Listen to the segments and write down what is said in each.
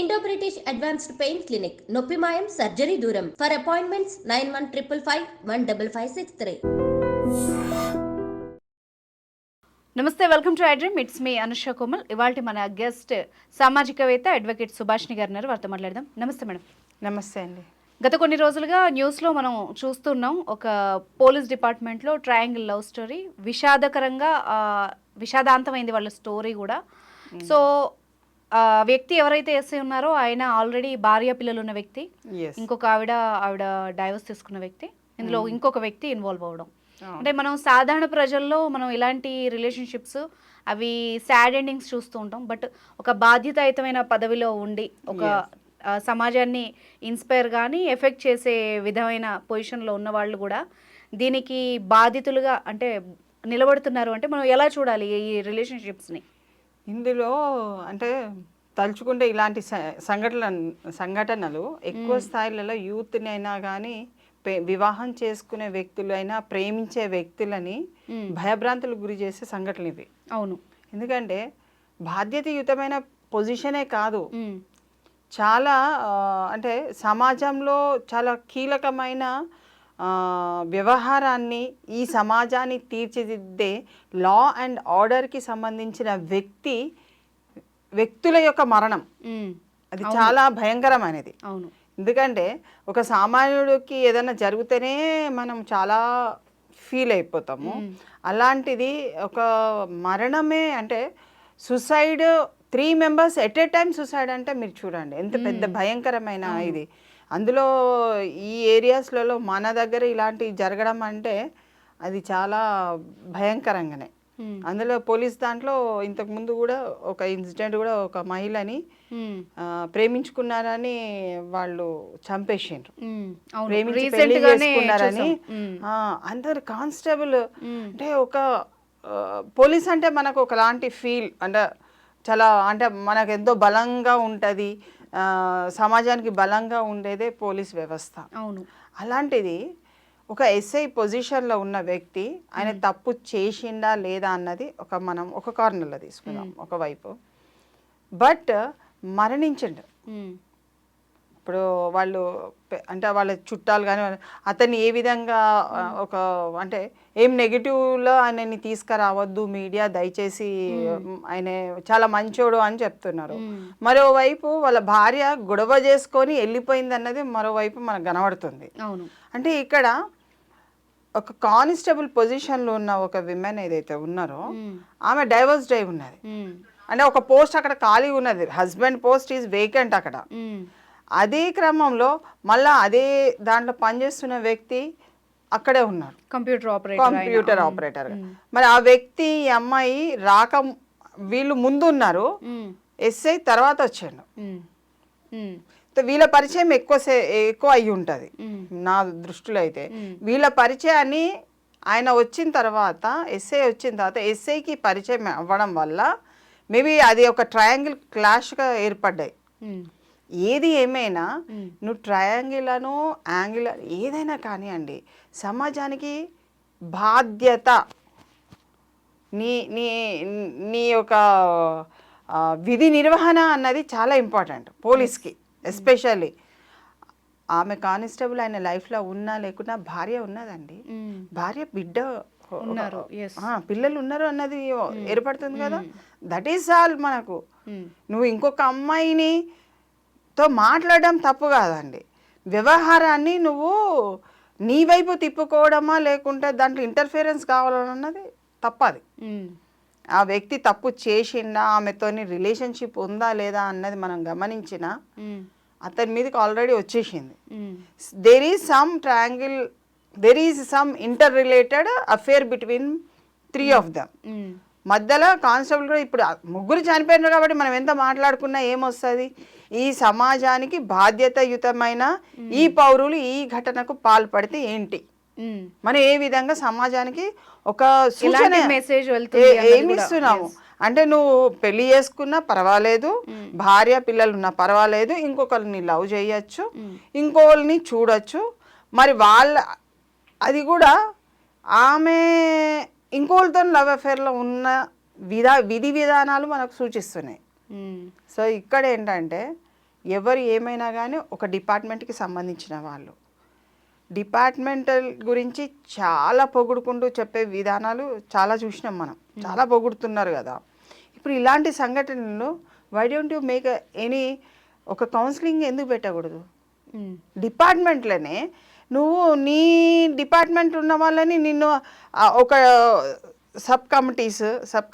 Indo British advanced pain clinic నొప్పి మాయం surgery దూరం ఫర్ అపాయింట్మెంట్స్ 9155515563. నమస్తే, welcome to iDream. It's me Anusha Komal. ఇవాళ మన గెస్ట్ సామాజికవేత్త అడ్వకేట్ సుభాష్ని గారు ఉన్నారు. వారితో మాట్లాడదాం. నమస్తే మేడం. నమస్తే అండి. గత కొన్ని రోజులుగా న్యూస్లో మనం చూస్తున్నాం, ఒక పోలీస్ డిపార్ట్మెంట్లో ట్రయాంగిల్ లవ్ స్టోరీ విషాదకరంగా విషాదాంతమైంది వాళ్ళ స్టోరీ కూడా. సో వ్యక్తి ఎవరైతే ఎస్ఐ ఉన్నారో ఆయన ఆల్రెడీ భార్య పిల్లలు ఉన్న వ్యక్తి, ఇంకొక ఆవిడ డైవర్స్ తీసుకున్న వ్యక్తి, ఇందులో ఇంకొక వ్యక్తి ఇన్వాల్వ్ అవ్వడం. అంటే మనం సాధారణ ప్రజల్లో మనం ఇలాంటి రిలేషన్షిప్స్ అవి సాడ్ ఎండింగ్స్ చూస్తూ ఉంటాం. బట్ ఒక బాధ్యతాయుతమైన పదవిలో ఉండి ఒక సమాజాన్ని ఇన్స్పైర్ కానీ ఎఫెక్ట్ చేసే విధమైన పొజిషన్లో ఉన్న వాళ్ళు కూడా దీనికి బాధితులుగా అంటే నిలబడుతున్నారు. అంటే మనం ఎలా చూడాలి ఈ రిలేషన్షిప్స్ని? ఇందులో అంటే తలుచుకుంటే ఇలాంటి సంఘటనలు ఎక్కువ స్థాయిలలో యూత్ని అయినా కానీ వివాహం చేసుకునే వ్యక్తులైనా ప్రేమించే వ్యక్తులని భయభ్రాంతులకు గురి చేసే సంఘటనలు ఇవి. అవును, ఎందుకంటే బాధ్యతయుతమైన పొజిషనే కాదు, చాలా అంటే సమాజంలో చాలా కీలకమైన వ్యవహారాన్ని ఈ సమాజాన్ని తీర్చిదిద్దే లా అండ్ ఆర్డర్కి సంబంధించిన వ్యక్తుల యొక్క మరణం అది చాలా భయంకరమైనది. అవును, ఎందుకంటే ఒక సామాన్యుడికి ఏదైనా జరిగితేనే మనం చాలా ఫీల్ అయిపోతాము. అలాంటిది ఒక మరణమే అంటే suicide, 3 members at a time suicide అంటే మీరు చూడండి ఎంత పెద్ద భయంకరమైన ఇది. అందులో ఈ ఏరియాస్లలో మన దగ్గర ఇలాంటివి జరగడం అంటే అది చాలా భయంకరంగానే. అందులో పోలీస్ దాంట్లో ఇంతకుముందు కూడా ఒక ఇన్సిడెంట్ కూడా ఒక మహిళని ప్రేమించుకున్నారని వాళ్ళు చంపేసిండ్రు, ప్రేమించి పెళ్లి చేసుకున్నారని. అందరు కానిస్టేబుల్ అంటే ఒక పోలీస్ అంటే మనకు ఒకలాంటి ఫీల్, అంటే చాలా అంటే మనకు ఎంతో బలంగా ఉంటుంది, సమాజానికి బలంగా ఉండేదే పోలీస్ వ్యవస్థ. అవును, అలాంటిది ఒక ఎస్ఐ పొజిషన్లో ఉన్న వ్యక్తి ఆయన తప్పు చేసిండా లేదా అన్నది మనం ఒక కార్నర్లో తీసుకున్నాం ఒకవైపు. బట్ మరణించండు. ఇప్పుడు వాళ్ళు అంటే వాళ్ళ చుట్టాలు కానీ అతన్ని ఏ విధంగా ఒక అంటే ఏం నెగిటివ్లో ఆయనని తీసుకురావద్దు మీడియా దయచేసి, ఆయన చాలా మంచోడు అని చెప్తున్నారు. మరోవైపు వాళ్ళ భార్య గొడవ చేసుకొని వెళ్ళిపోయింది అన్నది మరోవైపు మనకు కనబడుతుంది. అంటే ఇక్కడ ఒక కానిస్టేబుల్ పొజిషన్లో ఉన్న ఒక విమెన్ ఏదైతే ఉన్నారో ఆమె డైవర్స్ అయి ఉన్నది. అంటే ఒక పోస్ట్ అక్కడ ఖాళీ ఉన్నది, హస్బెండ్ పోస్ట్ ఈజ్ వేకెంట్ అక్కడ. అదే క్రమంలో మళ్ళా అదే దాంట్లో పనిచేస్తున్న వ్యక్తి అక్కడే ఉన్నారు, కంప్యూటర్ ఆపరేటర్. మరి ఆ వ్యక్తి ఈ అమ్మాయి రాక వీళ్ళు ముందు ఉన్నారు, ఎస్ఐ తర్వాత వచ్చాడు. వీళ్ళ పరిచయం ఎక్కువ అయ్యి ఉంటుంది నా దృష్టిలో. అయితే వీళ్ళ పరిచయాన్ని ఆయన వచ్చిన తర్వాత, ఎస్ఐ వచ్చిన తర్వాత ఎస్ఐకి పరిచయం అవ్వడం వల్ల మేబీ అది ఒక ట్రయాంగిల్ క్లాష్గా ఏర్పడ్డాయి. ఏది ఏమైనా నువ్వు ట్రయాంగిల్ అను యాంగిల్ ఏదైనా కానివ్వండి, సమాజానికి బాధ్యత, నీ నీ నీ యొక్క విధి నిర్వహణ అన్నది చాలా ఇంపార్టెంట్ పోలీస్కి. ఎస్పెషల్లీ ఆమె కానిస్టేబుల్ ఆయన లైఫ్లో ఉన్నా లేకున్నా భార్య ఉన్నదండి, భార్య బిడ్డ పిల్లలు ఉన్నారు అన్నది ఏర్పడుతుంది కదా. That is all. మనకు నువ్వు ఇంకొక అమ్మాయిని తో మాట్లాడడం తప్పు కాదండి, వ్యవహారాన్ని నువ్వు నీ వైపు తిప్పుకోవడమా లేకుంటే దాంట్లో ఇంటర్ఫిరెన్స్ కావాలన్నది తప్పది. ఆ వ్యక్తి తప్పు చేసిండా, ఆమెతోని రిలేషన్షిప్ ఉందా లేదా అన్నది మనం గమనించిన అతని మీదకి ఆల్రెడీ వచ్చేసింది. There is some triangle, there is some inter related affair between 3 of them. మధ్యలో కానిస్టేబుల్ కూడా ఇప్పుడు 3 చనిపోయినారు కాబట్టి మనం ఎంత మాట్లాడుకున్నా ఏమొస్తుంది? ఈ సమాజానికి బాధ్యతాయుతమైన ఈ పౌరులు ఈ ఘటనకు పాల్పడితే ఏంటి, మనం ఏ విధంగా సమాజానికి ఒక సూచన ఏమిస్తున్నాము అంటే, నువ్వు పెళ్లి చేసుకున్నా పర్వాలేదు, భార్య పిల్లలు ఉన్నా పర్వాలేదు, ఇంకొకరిని లవ్ చేయొచ్చు, ఇంకోళ్ళని చూడొచ్చు. మరి అది కూడా ఆమె ఇంకోళ్ళతో లవ్ అఫేర్లో ఉన్న విధి విధానాలు మనకు సూచిస్తున్నాయి. సో ఇక్కడ ఏంటంటే ఎవరు ఏమైనా కానీ ఒక డిపార్ట్మెంట్కి సంబంధించిన వాళ్ళు. డిపార్ట్మెంటల్ గురించి చాలా పొగుడుకుంటూ చెప్పే విధానాలు చాలా చూసినాం మనం, చాలా పొగుడుతున్నారు కదా. ఇప్పుడు ఇలాంటి సంఘటనలు why don't you make any ఒక కౌన్సిలింగ్ ఎందుకు పెట్టకూడదు? డిపార్ట్మెంట్లోనే నువ్వు నీ డిపార్ట్మెంట్ ఉన్న వాళ్ళని నిన్ను ఒక సబ్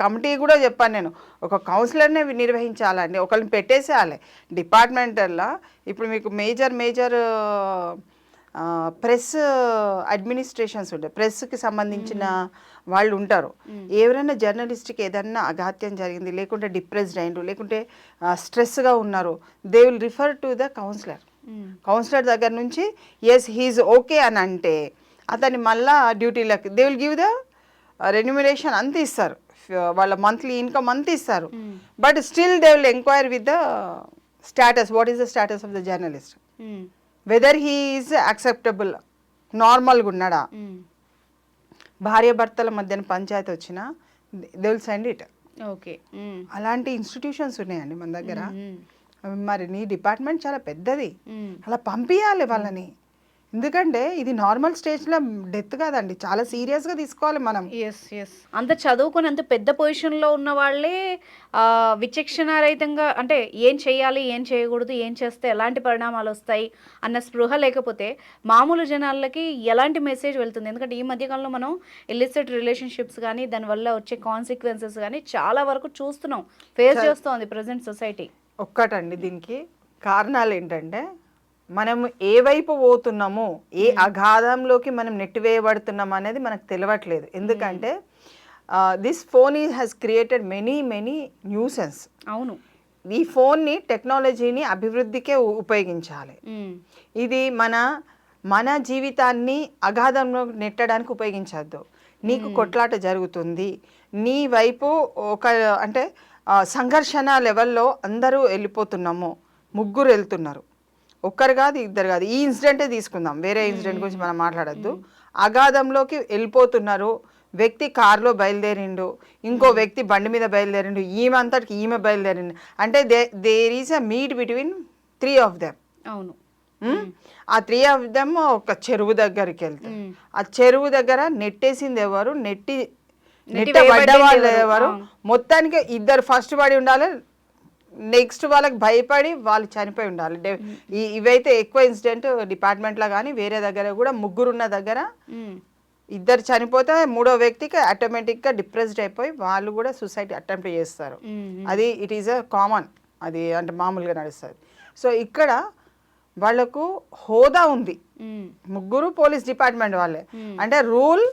కమిటీ కూడా చెప్పాను నేను, ఒక కౌన్సిలర్నే నిర్వహించాలండి, ఒకరిని పెట్టేసేయాలి డిపార్ట్మెంటల్లో. ఇప్పుడు మీకు మేజర్ ప్రెస్ అడ్మినిస్ట్రేషన్స్ ఉంటాయి, ప్రెస్కి సంబంధించిన వాళ్ళు ఉంటారు. ఎవరైనా జర్నలిస్ట్కి ఏదన్నా అఘాత్యం జరిగింది, లేకుంటే డిప్రెస్డ్ అయిండ్రు, లేకుంటే స్ట్రెస్గా ఉన్నారు, they will refer to the counsellor దగ్గర నుంచి ఎస్ హీఈస్ ఓకే అని అంటే అతన్ని మళ్ళా డ్యూటీలకు they will give the remuneration అంత ఇస్తారు, వాళ్ళ మంత్లీ ఇన్కమ్ అంత ఇస్తారు. But still they will enquire with the status, what is the status of the journalist, whether he is acceptable, నార్మల్గా ఉన్నాడా. భార్యాభర్తల మధ్యన పంచాయతీ వచ్చినా they will send it. Okay, అలాంటి ఇన్స్టిట్యూషన్స్ ఉన్నాయండి మన దగ్గర. మరి నీ డిపార్ట్మెంట్ చాలా పెద్దది, అలా పంపించాలి వాళ్ళని. ఎందుకంటే ఇది నార్మల్ స్టేజ్లో డెత్ కాదండి, చాలా సీరియస్గా తీసుకోవాలి మనం. ఎస్ అంత చదువుకొని అంత పెద్ద పొజిషన్లో ఉన్న వాళ్ళే విచక్షణారహితంగా అంటే ఏం చేయాలి, ఏం చేయకూడదు, ఏం చేస్తే ఎలాంటి పరిణామాలు వస్తాయి అన్న స్పృహ లేకపోతే మామూలు జనాలకి ఎలాంటి మెసేజ్ వెళ్తుంది? ఎందుకంటే ఈ మధ్యకాలంలో మనం ఇల్లిసిట్ రిలేషన్షిప్స్ కానీ దానివల్ల వచ్చే కాన్సిక్వెన్సెస్ కానీ చాలా వరకు చూస్తున్నాం, ఫేస్ చేస్తోంది ప్రజెంట్ సొసైటీ. ఒక్కటండి దీనికి కారణాలు ఏంటంటే మనం ఏ వైపు పోతున్నామో, ఏ అగాధంలోకి మనం నెట్టివేయబడుతున్నాం అనేది మనకు తెలియట్లేదు. ఎందుకంటే this phone has created many nuisance. అవును, ఈ ఫోన్ని టెక్నాలజీని అభివృద్ధికే ఉపయోగించాలి. ఇది మన జీవితాన్ని అగాధంలో నెట్టడానికి ఉపయోగించద్దు. నీకు కొట్లాట జరుగుతుంది, నీ వైపు ఒక అంటే సంఘర్షణ లెవెల్లో అందరూ వెళ్ళిపోతున్నాము, ముగ్గురు వెళ్తున్నారు, ఒక్కరు కాదు ఇద్దరు కాదు. ఈ ఇన్సిడెంటే తీసుకుందాం, వేరే ఇన్సిడెంట్ గురించి మనం మాట్లాడద్దు. అగాధంలోకి వెళ్ళిపోతున్నారు, వ్యక్తి కారులో బయలుదేరిండు, ఇంకో వ్యక్తి బండి మీద బయలుదేరిండు, ఈమె అంతటికి ఈమె బయలుదేరిండు. అంటే there is a meet between 3 of them. అవును, ఆ 3 of them ఒక చెరువు దగ్గరికి వెళ్తారు. ఆ చెరువు దగ్గర నెట్టేసింది ఎవరు, నెట్టబడ్డ వాళ్ళు ఎవరు, మొత్తానికి ఇద్దరు ఫస్ట్ పడి ఉండాలి, నెక్స్ట్ వాళ్ళకి భయపడి వాళ్ళు చనిపోయి ఉండాలి. ఇవైతే ఎక్కువ ఇన్సిడెంట్ డిపార్ట్మెంట్లో కానీ వేరే దగ్గర కూడా ముగ్గురున్న దగ్గర ఇద్దరు చనిపోతే మూడో వ్యక్తికి ఆటోమేటిక్గా డిప్రెస్డ్ అయిపోయి వాళ్ళు కూడా సూసైడ్ అటెంప్ట్ చేస్తారు. అది ఇట్ ఈస్ అ కామన్, అది అంటే మామూలుగా నడుస్తుంది. సో ఇక్కడ వాళ్ళకు హోదా ఉంది, ముగ్గురు పోలీస్ డిపార్ట్మెంట్ వాళ్ళే, అంటే రూల్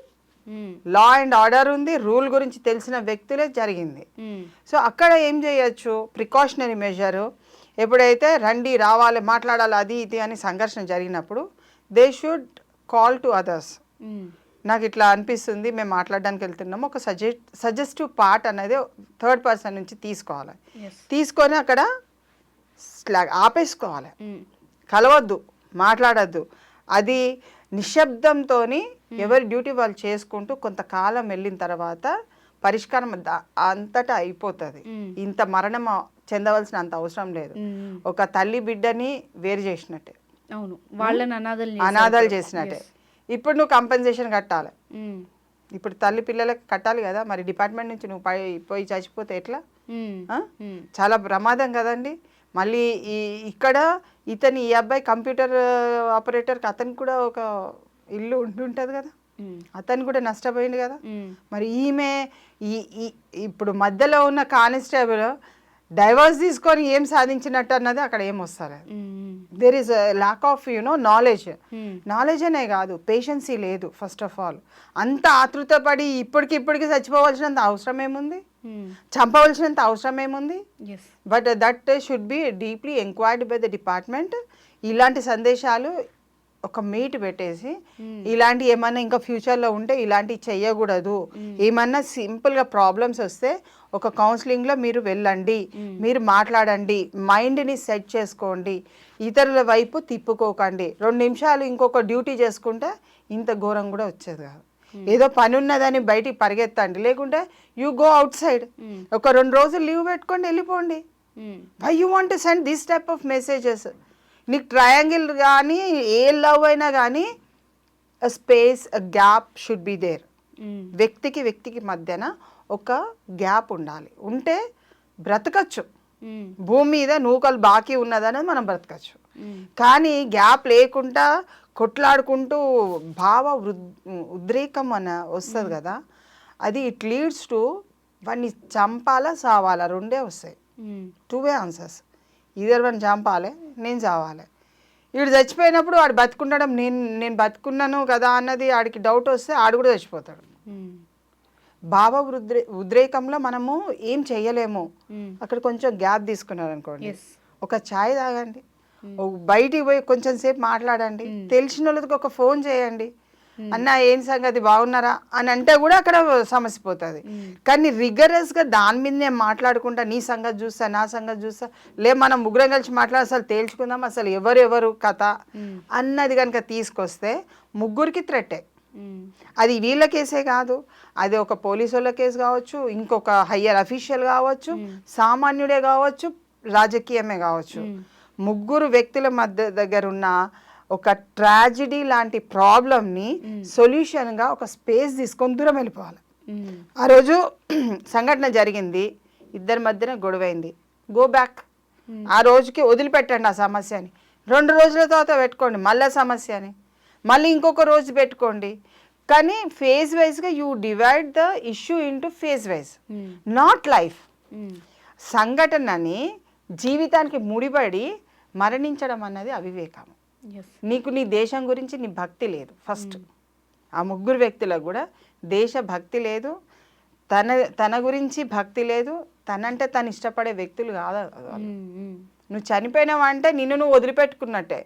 లా అండ్ ఆర్డర్ ఉంది, రూల్ గురించి తెలిసిన వ్యక్తులే జరిగింది. సో అక్కడ ఏం చేయొచ్చు, ప్రికాషనరీ మెజరు, ఎప్పుడైతే రండి రావాలి మాట్లాడాలి అది ఇది అని సంఘర్షణ జరిగినప్పుడు they should call to others. నాకు ఇట్లా అనిపిస్తుంది, మేము మాట్లాడడానికి వెళ్తున్నాము, ఒక సజెస్టివ్ పార్ట్ అనేది థర్డ్ పర్సన్ నుంచి తీసుకోవాలి, తీసుకొని అక్కడ ఆపేసుకోవాలి, కలవద్దు, మాట్లాడద్దు. అది నిశ్శబ్దంతో ఎవరి డ్యూటీ వాళ్ళు చేసుకుంటూ కొంతకాలం వెళ్ళిన తర్వాత పరిష్కారం అంతటా అయిపోతుంది. ఇంత మరణం చెందవలసిన అంత అవసరం లేదు. ఒక తల్లి బిడ్డని వేరు చేసినట్టే, అవును, వాళ్ళని అనాథాలు చేసినట్టే. ఇప్పుడు నువ్వు కంపెన్సేషన్ కట్టాలి, ఇప్పుడు తల్లి పిల్లలకి కట్టాలి కదా, మరి డిపార్ట్మెంట్ నుంచి నువ్వు పోయి చచ్చిపోతే ఎట్లా? చాలా ప్రమాదం కదండి. మళ్ళీ ఇక్కడ ఈ అబ్బాయి కంప్యూటర్ ఆపరేటర్కి అతనికి కూడా ఒక ఇల్లు ఉంటుంటుంది కదా, అతను కూడా నష్టపోయింది కదా. మరి ఈమె ఇప్పుడు మధ్యలో ఉన్న కానిస్టేబుల్ డైవర్స్ తీసుకొని ఏం సాధించినట్టు అన్నది అక్కడ ఏం వస్తారు. There is lack of knowledge అనే కాదు, పేషెన్సీ లేదు. ఫస్ట్ ఆఫ్ ఆల్ అంత ఆతృత పడి ఇప్పటికి చచ్చిపోవాల్సినంత అవసరం ఏముంది, చంపవలసినంత అవసరం ఏముంది. But that should be deeply enquired by the department. ఇలాంటి సందేశాలు ఒక మీట్ పెట్టేసి ఇలాంటి ఏమన్నా ఇంకా ఫ్యూచర్లో ఉంటే ఇలాంటివి చెయ్యకూడదు, ఏమన్నా సింపుల్గా ప్రాబ్లమ్స్ వస్తే ఒక కౌన్సిలింగ్లో మీరు వెళ్ళండి, మీరు మాట్లాడండి, మైండ్ని సెట్ చేసుకోండి, ఇతరుల వైపు తిప్పుకోకండి. 2 నిమిషాలు ఇంకొక డ్యూటీ చేసుకుంటే ఇంత ఘోరం కూడా వచ్చేది కాదు. ఏదో పని ఉన్నదని బయటికి పరిగెత్తండి, లేకుంటే యూ గో అవుట్ సైడ్, ఒక 2 రోజులు లీవ్ పెట్టుకోండి, వెళ్ళిపోండి. Why you want to send this type of messages? నీకు ట్రయాంగిల్ కానీ ఏ లవ్ అయినా కానీ space gap should be there. వ్యక్తికి మధ్యన ఒక గ్యాప్ ఉండాలి. ఉంటే బ్రతకచ్చు. భూమి మీద నూకలు బాకీ ఉన్నదనేది మనం బ్రతకచ్చు. కానీ గ్యాప్ లేకుండా కొట్లాడుకుంటూ ఉద్రేకం అని వస్తుంది కదా, అది ఇట్ లీడ్స్ టు వాడిని చంపాలా సావాలా రెండే వస్తాయి. 2 వే ఆన్సర్స్. ఇద్దరు వాడిని చంపాలి, నేను చావాలి. వీడు చచ్చిపోయినప్పుడు వాడు బతుకుండడం నేను బతుకున్నాను కదా అన్నది ఆడికి డౌట్ వస్తే ఆడు కూడా చచ్చిపోతాడు. ఉద్రేకంలో మనము ఏం చెయ్యలేము. అక్కడ కొంచెం గ్యాప్ తీసుకున్నారు అనుకోండి, ఒక ఛాయ్ తాగండి, బయటికి పోయి కొంచెం సేపు మాట్లాడండి, తెలిసిన వాళ్ళకి ఒక ఫోన్ చేయండి, అన్న ఏం సంగతి బాగున్నారా అని అంటే కూడా అక్కడ సమస్య పోతుంది. కానీ రిగరస్గా దాని మీద నేను మాట్లాడుకుంటా, నీ సంగతి చూస్తా నా సంగతి చూస్తా, మనం ముగ్గురం కలిసి మాట్లాడి అసలు తేల్చుకుందాం అసలు ఎవరెవరు కథ అన్నది కనుక తీసుకొస్తే ముగ్గురికి థ్రెట్టే. అది వీళ్ళ కేసే కాదు, అది ఒక పోలీసు వాళ్ళ కేసు కావచ్చు, ఇంకొక హయ్యర్ అఫీషియల్ కావచ్చు, సామాన్యుడే కావచ్చు, రాజకీయమే కావచ్చు. ముగ్గురు వ్యక్తుల మధ్య దగ్గర ఉన్న ఒక ట్రాజడీ లాంటి ప్రాబ్లమ్ని సొల్యూషన్గా ఒక స్పేస్ తీసుకొని దూరం వెళ్ళిపోవాలి. ఆ రోజు సంఘటన జరిగింది, ఇద్దరి మధ్యన గొడవైంది, గో బ్యాక్. ఆ రోజుకి వదిలిపెట్టండి ఆ సమస్యని. 2 రోజుల తర్వాత పెట్టుకోండి మళ్ళీ సమస్యని, మళ్ళీ ఇంకొక రోజు పెట్టుకోండి. కానీ ఫేజ్ వైజ్గా you divide the issue into phase wise, not life. సంఘటనని జీవితానికి ముడిపడి మరణించడం అన్నది అవివేకం. నీకు నీ దేశం గురించి నీ భక్తి లేదు. ఫస్ట్ ఆ ముగ్గురు వ్యక్తులకు కూడా దేశ భక్తి లేదు, తన గురించి భక్తి లేదు, తనంటే తను ఇష్టపడే వ్యక్తులు కాదు. నువ్వు చనిపోయినావు అంటే నిన్ను నువ్వు వదిలిపెట్టుకున్నట్టే,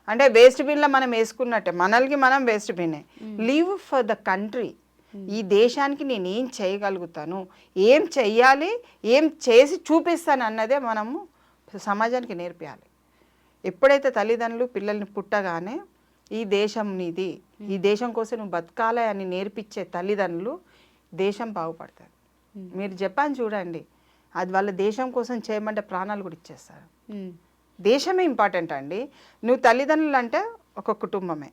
అంటే వేస్ట్ బిన్లో మనం వేసుకున్నట్టే, మనల్ని మనం వేస్ట్ బిన్నే. Live for the country. ఈ దేశానికి నేను ఏం చేయగలుగుతాను, ఏం చెయ్యాలి, ఏం చేసి చూపిస్తాను అన్నదే మనము సమాజానికి నేర్పించాలి. ఎప్పుడైతే తల్లిదండ్రులు పిల్లల్ని పుట్టగానే ఈ దేశం నీది, ఈ దేశం కోసం నువ్వు బతకాలి అని నేర్పించే తల్లిదండ్రులు, దేశం బాగుపడుతుంది. మీరు జపాన్ చూడండి, అది వాళ్ళ దేశం కోసం చేయమంటే ప్రాణాలు కూడా ఇచ్చేస్తారు. దేశమే ఇంపార్టెంట్ అండి. నువ్వు తల్లిదండ్రులు అంటే ఒక కుటుంబమే.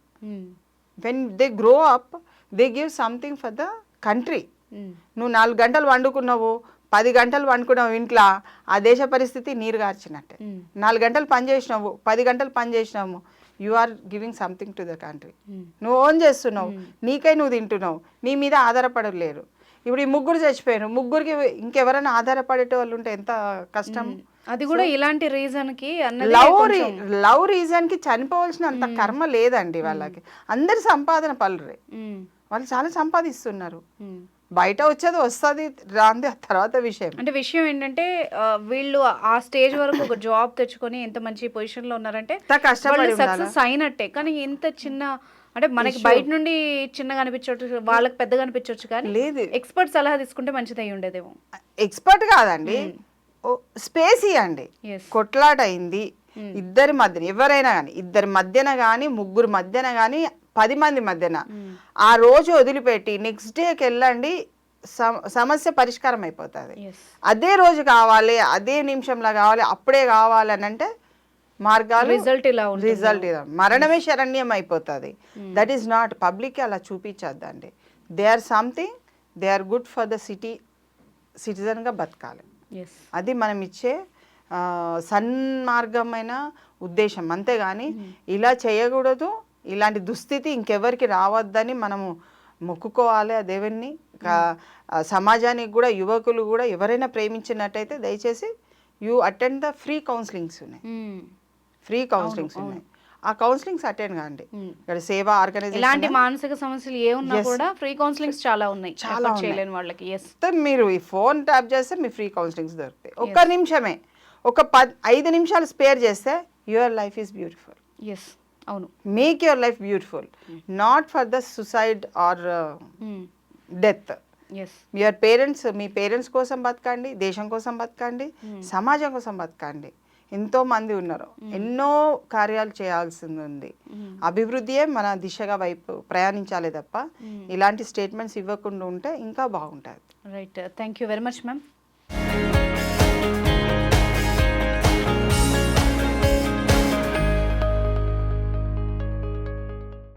When they grow up they give something for the country. నువ్వు 4 గంటలు వండుకున్నావు, 10 గంటలు వండుకున్నావు ఇంట్లో, ఆ దేశ పరిస్థితి నీరు గార్చినట్టే. 4 గంటలు పని చేసినావు, 10 గంటలు పని చేసినావు, you are giving something to the country. నువ్వు ఓన్ చేస్తున్నావు, నీకై నువ్వు తింటున్నావు, నీ మీద ఆధారపడలేరు. ఇప్పుడు ఈ ముగ్గురు చచ్చిపోయారు, ముగ్గురికి ఇంకెవరైనా ఆధారపడేట వాళ్ళు ఉంటే ఎంత కష్టం. అది కూడా ఇలాంటి రీజన్కి లవ్ రీజన్కి చనిపోవాల్సిన అంత కర్మ లేదండి వాళ్ళకి. అందరి సంపాదన పలురే, వాళ్ళు చాలా సంపాదిస్తున్నారు. బయట వచ్చేది వస్తుంది రాంది తర్వాత విషయం. అంటే విషయం ఏంటంటే వీళ్ళు ఆ స్టేజ్ వరకు ఒక జాబ్ తెచ్చుకొని ఎంత మంచి పొజిషన్ లో ఉన్నారంటే కష్టపడి సక్సెస్ అయినట్టే. కానీ ఎంత చిన్న అంటే మనకి బయట నుండి చిన్నగా అనిపించవచ్చు, వాళ్ళకి పెద్దగా అనిపించవచ్చు, కానీ లేదు ఎక్స్పర్ట్ సలహా తీసుకుంటే మంచిది అయి ఉండేదేమో. ఎక్స్పర్ట్ కాదండి, స్పేస్ ఇవ్వండి. కొట్లాట అయింది ఇద్దరి మధ్యన, ఎవరైనా కానీ ఇద్దరి మధ్యన కానీ ముగ్గురు మధ్యన కానీ 10 మంది మధ్యన, ఆ రోజు వదిలిపెట్టి నెక్స్ట్ డేకి వెళ్ళండి, సమస్య పరిష్కారం అయిపోతుంది. అదే రోజు కావాలి, అదే నిమిషంలో కావాలి, అప్పుడే కావాలి అని అంటే మార్గాలు రిజల్ట్ ఇలా మరణమే శరణ్యం అయిపోతుంది. That is not. పబ్లిక్ అలా చూపించద్దండి. They are something, they are good for the సిటిజన్గా బతకాలి. అది మనం ఇచ్చే సన్మార్గమైన ఉద్దేశం. అంతేగాని ఇలా చేయకూడదు, ఇలాంటి దుస్థితి ఇంకెవరికి రావద్దని మనము మొక్కుకోవాలి ఆ దేవుణ్ణి. సమాజానికి కూడా, యువకులు కూడా ఎవరైనా ప్రేమించినట్టయితే దయచేసి you attend the free counsellings ఉన్నాయి, ఫ్రీ కౌన్సిలింగ్స్ ఉన్నాయి. ఆ కౌన్సిలింగ్స్ అటెండ్ కాండి. ఇక్కడ సేవా ఆర్గనైజేషన్, ఇలాంటి మానసిక సమస్యలు ఏ ఉన్నా కూడా ఫ్రీ కౌన్సిలింగ్స్ చాలా ఉన్నాయి, చాలా చేయలేని వాళ్ళకి. మీరు ఈ ఫోన్ ట్యాప్ చేస్తే మీ ఫ్రీ కౌన్సిలింగ్స్ దొరుకుతాయి. ఒక్క నిమిషమే, ఒక 5 నిమిషాలు స్పేర్ చేస్తే యువర్ లైఫ్ ఈస్ బ్యూటిఫుల్. అవును, make your life beautiful, not for the suicide are death. Your parents, me parents కోసం బతకండి, దేశం కోసం బతకండి, సమాజం కోసం బతకండి. ఎంతో మంది ఉన్నారు, ఎన్నో కార్యాలు చేయాల్సింది ఉంది. అభివృద్ధియే మన దిశగా వైపు ప్రయాణించాలి తప్ప ఇలాంటి స్టేట్మెంట్స్ ఇవ్వకుండా ఉంటే ఇంకా బాగుంటుంది. Right, thank you very much ma'am.